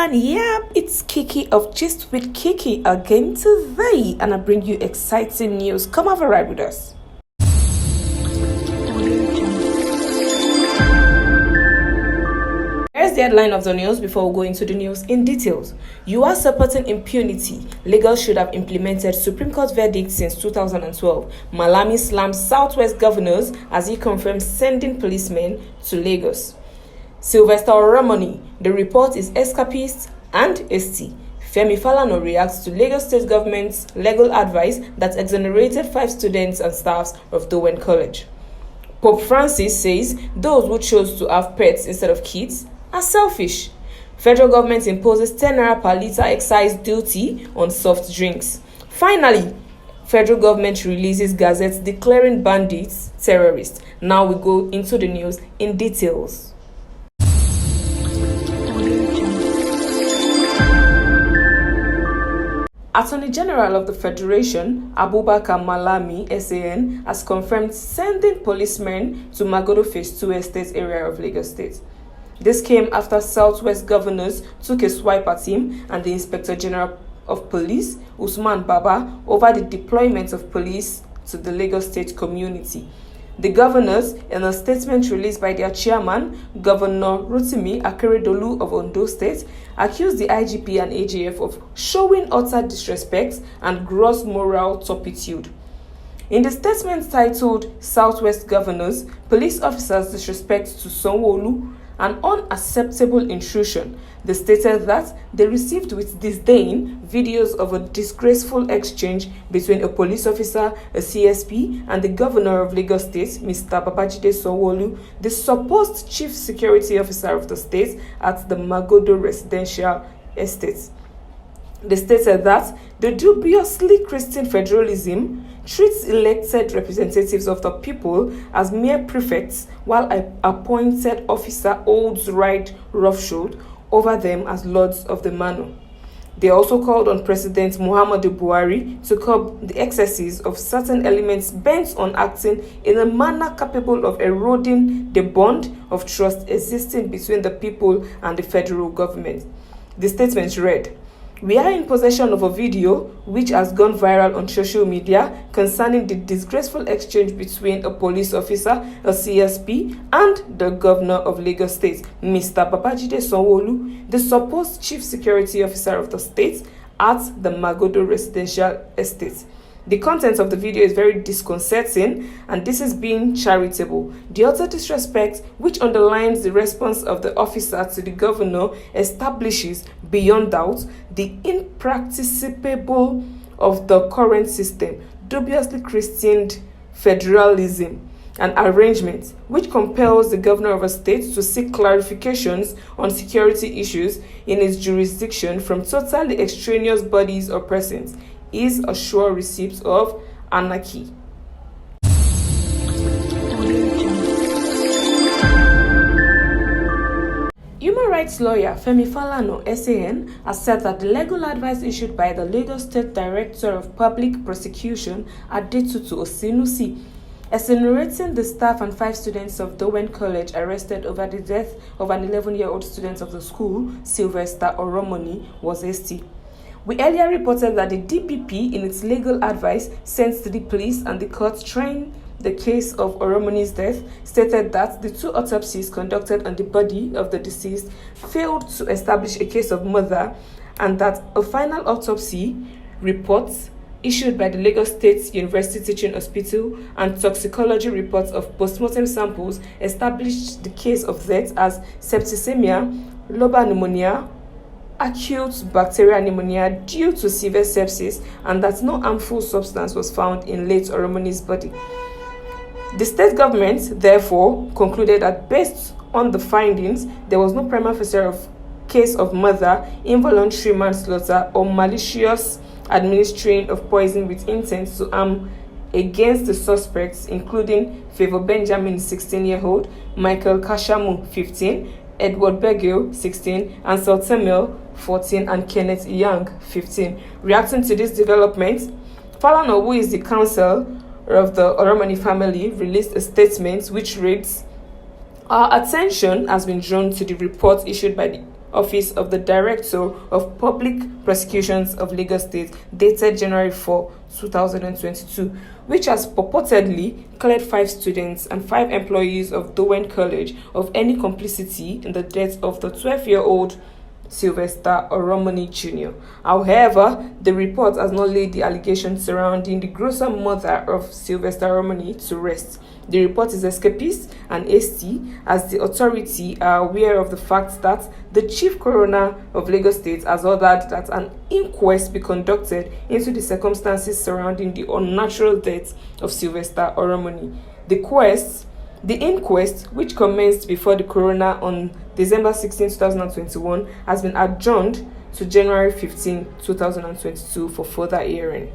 everyone, yep, it's Kiki of Gist with Kiki again today, and I bring you exciting news. Come have a ride with us. Here's the headline of the news before we go into the news in details. You are supporting impunity. Lagos should have implemented Supreme Court verdict since 2012. Malami slams Southwest governors as he confirms sending policemen to Lagos. Sylvester Oromoni, the report is escapist and ST. Femi Falana reacts to Lagos State government's legal advice that exonerated 5 students and staffs of Dowen College. Pope Francis says those who chose to have pets instead of kids are selfish. Federal government imposes 10 naira per litre excise duty on soft drinks. Finally, federal government releases gazettes declaring bandits terrorists. Now we go into the news in details. Attorney General of the Federation, Abubakar Malami, SAN, has confirmed sending policemen to Magodo Phase 2 Estate area of Lagos State. This came after Southwest governors took a swipe at him and the Inspector General of Police, Usman Baba, over the deployment of police to the Lagos State community. The governors, in a statement released by their chairman, Governor Rotimi Akeredolu of Ondo State, accused the IGP and AGF of showing utter disrespect and gross moral turpitude. In the statement titled Southwest Governors, Police Officers Disrespect to Sanwo-Olu, an unacceptable intrusion, they stated that they received with disdain videos of a disgraceful exchange between a police officer, a CSP, and the governor of Lagos State, Mr. Babajide Sanwo-Olu, the supposed chief security officer of the state at the Magodo residential estate. They stated that the dubiously Christian federalism treats elected representatives of the people as mere prefects, while an appointed officer holds right roughshod over them as lords of the manor. They also called on President Muhammadu Buhari to curb the excesses of certain elements bent on acting in a manner capable of eroding the bond of trust existing between the people and the federal government. The statement read, "We are in possession of a video which has gone viral on social media concerning the disgraceful exchange between a police officer, a CSP, and the governor of Lagos State, Mr. Babajide Sanwo-Olu, the supposed chief security officer of the state, at the Magodo residential estate. The content of the video is very disconcerting, and this is being charitable. The utter disrespect, which underlines the response of the officer to the governor, establishes beyond doubt the impracticable of the current system, dubiously christened federalism, an arrangement which compels the governor of a state to seek clarifications on security issues in his jurisdiction from totally extraneous bodies or persons, is a sure receipt of anarchy." Human rights lawyer Femi Falana, SAN, has said that the legal advice issued by the Lagos State Director of Public Prosecution, Adetutu Osinusi, exonerating the staff and 5 students of Dowen College arrested over the death of an 11-year-old student of the school, Sylvester Oromoni, was hasty. We earlier reported that the DPP, in its legal advice sent to the police and the court trying the case of Oromoni's death, stated that the 2 autopsies conducted on the body of the deceased failed to establish a case of murder, and that a final autopsy report issued by the Lagos State University Teaching Hospital and toxicology reports of postmortem samples established the case of death as septicemia, lobar pneumonia, acute bacterial pneumonia due to severe sepsis, and that no harmful substance was found in late Oromoni's body. The state government, therefore, concluded that based on the findings, there was no prima facie case of murder, involuntary manslaughter, or malicious administering of poison with intent to harm against the suspects, including Favor Benjamin, 16-year-old, Michael Kashamu, 15, Edward Begil, 16, Ansel Temel, 14, and Kenneth Young, 15. Reacting to this development, Falana, who is the counsel of the Oromoni family, released a statement which reads, "Our attention has been drawn to the report issued by the Office of the Director of Public Prosecutions of Lagos State, dated January 4, 2022, which has purportedly cleared 5 students and 5 employees of Dowen College of any complicity in the death of the 12-year-old Sylvester Oromoni Jr. However, the report has not laid the allegations surrounding the gruesome murder of Sylvester Oromoni to rest. The report is escapist and hasty, as the authority are aware of the fact that the Chief Coroner of Lagos State has ordered that an inquest be conducted into the circumstances surrounding the unnatural death of Sylvester Oromoni. The inquest, which commenced before the coroner on December 16, 2021, has been adjourned to January 15, 2022 for further hearing.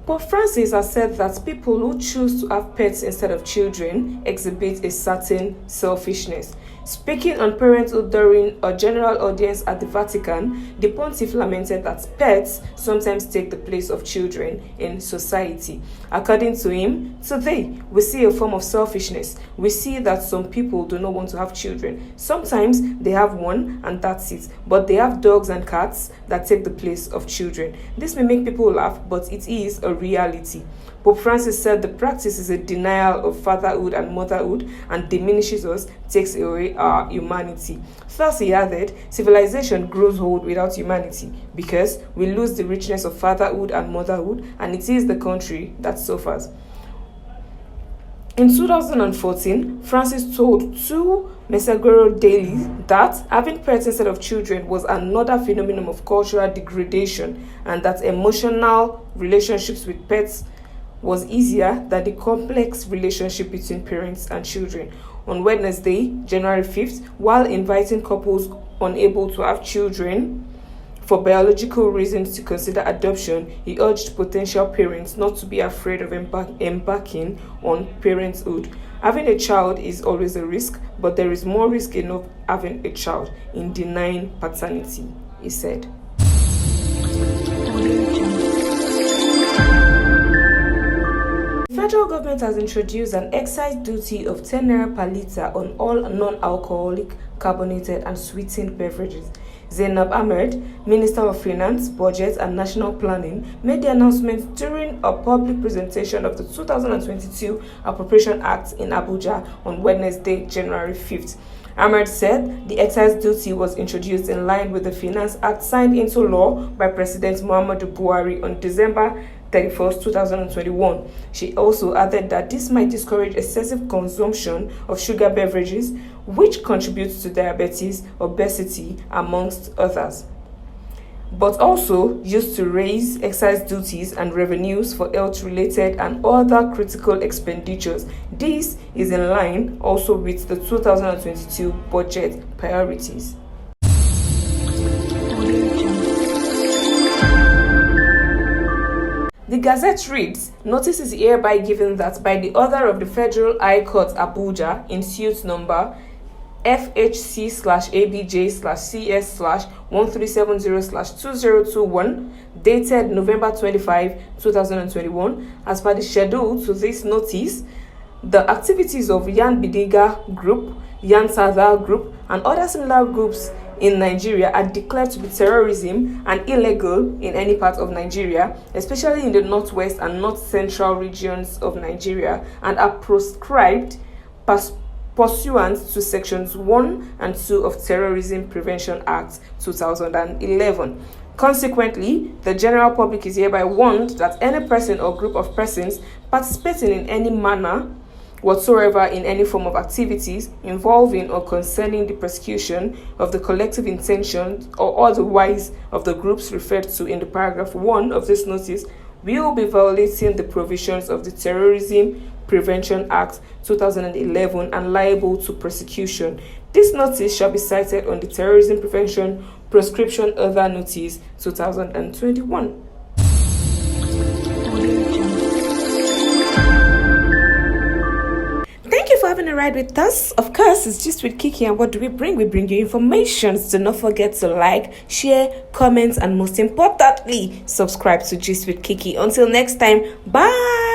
Pope Francis has said that people who choose to have pets instead of children exhibit a certain selfishness. Speaking on parenthood during a general audience at the Vatican, the pontiff lamented that pets sometimes take the place of children in society. According to him, today we see a form of selfishness. We see that some people do not want to have children. Sometimes they have one and that's it, but they have dogs and cats that take the place of children. This may make people laugh, but it is a reality. Pope Francis said the practice is a denial of fatherhood and motherhood and diminishes us, takes away our humanity. Thus, he added, civilization grows old without humanity because we lose the richness of fatherhood and motherhood, and it is the country that suffers. In 2014, Francis told 2 Messaggero Daily that having pets instead of children was another phenomenon of cultural degradation, and that emotional relationships with pets was easier than the complex relationship between parents and children. On Wednesday, January 5th, while inviting couples unable to have children for biological reasons to consider adoption, he urged potential parents not to be afraid of embarking on parenthood. Having a child is always a risk, but there is more risk in not having a child in denying paternity, he said. The federal government has introduced an excise duty of 10 naira per litre on all non-alcoholic, carbonated and sweetened beverages. Zainab Ahmed, Minister of Finance, Budget and National Planning, made the announcement during a public presentation of the 2022 Appropriation Act in Abuja on Wednesday, January 5th. Ahmed said the excise duty was introduced in line with the Finance Act signed into law by President Muhammadu Buhari on December 31st, 2021. She also added that this might discourage excessive consumption of sugar beverages, which contributes to diabetes, obesity, amongst others, but also used to raise excise duties and revenues for health-related and other critical expenditures. This is in line also with the 2022 budget priorities. The Gazette reads, notice is hereby given that by the order of the Federal High Court Abuja in suit number FHC/ABJ/CS/1370/2021, dated November 25, 2021, as per the schedule to this notice, the activities of Yan Bidiga Group, Yan Sada Group, and other similar groups in Nigeria are declared to be terrorism and illegal in any part of Nigeria, especially in the northwest and north central regions of Nigeria, and are proscribed pursuant to sections 1 and 2 of Terrorism Prevention Act 2011. Consequently, the general public is hereby warned that any person or group of persons participating in any manner whatsoever in any form of activities involving or concerning the prosecution of the collective intentions or otherwise of the groups referred to in the paragraph 1 of this notice will be violating the provisions of the Terrorism Prevention Act 2011 and liable to prosecution. This notice shall be cited on the Terrorism Prevention Proscription Other Notice 2021. For having a ride with us. Of course, it's just with Kiki, and what do we bring? We bring you information. So do not forget to like, share, comment, and most importantly, subscribe to Gist with Kiki. Until next time, bye.